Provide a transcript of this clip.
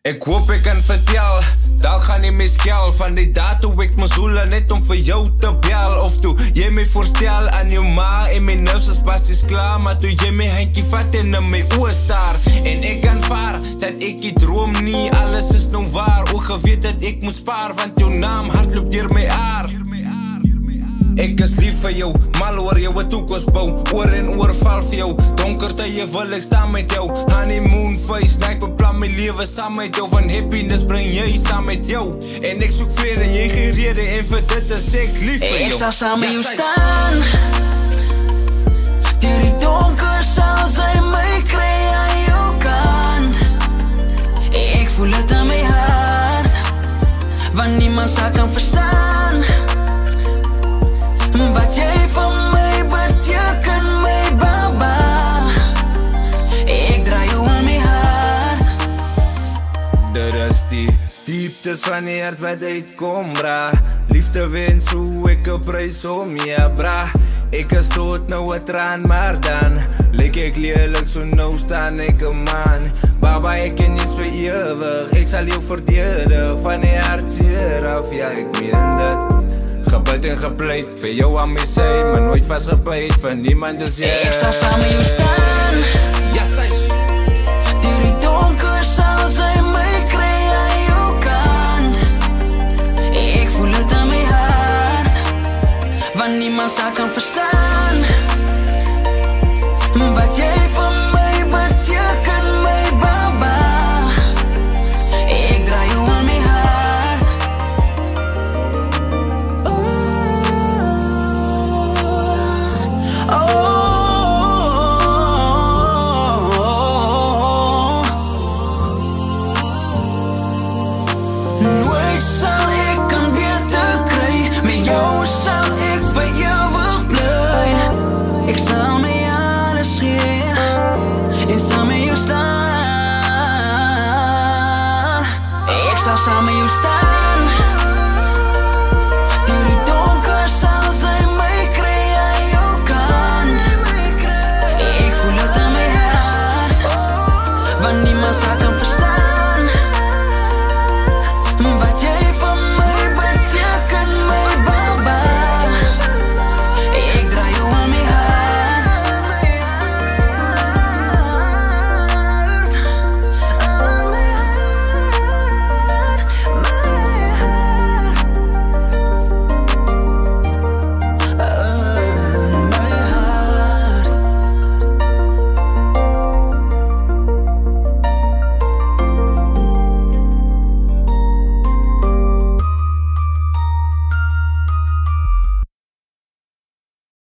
Ek hoop ek kan vertel, dalk gaan nie miskel van die daad toe ek moes hoela net om vir jou te bel. Of toe jy my voorstel aan jou ma en my nerves is basies klaar, maar toe jy my handjie vat en in my oë staar en ek aanvaar dat ek die droom nie, alles is nou waar. Ook geweet dat ek moet spaar, want jou naam hardloop deur my aar. Ek is lief vir jou, mal oor jou toekoms bou, oor en oor val vir jou. Donker tye wil ek staan met jou, honeymoon face, like beplan my lewe saam met jou. Van happiness bring jy saam met jou, en ek soek vrede en jy gee rede, en vir dit is ek lief vir jou. Ek sal saam met jou staan, deur die donker sal sy my kry aan jou kant. Ek voel het aan my hart, want niemand sal kan verstaan wat jy van my beteken, my baba. Ek draai jou aan my hart. Dit is die dieptes van die hart wat uitkom, bra. Liefde wens hoe ek op reis om, ja, bra. Ek is dood nou 'n traan, maar dan lyk ek lelik, so nou staan ek 'n man. Baba, ek ken niets vir ewig, ek sal jou verdedig van die hartseer af, ja, ek meen dit. Gebid en gepleit, vir jou aan my sy, maar nooit vastgebyt, van niemand is jy. Ek sal saam met jou staan, ja, sy deur die donker sal sy my kry aan jou kant. Ek voel het aan my hart, want niemand sal kan verstaan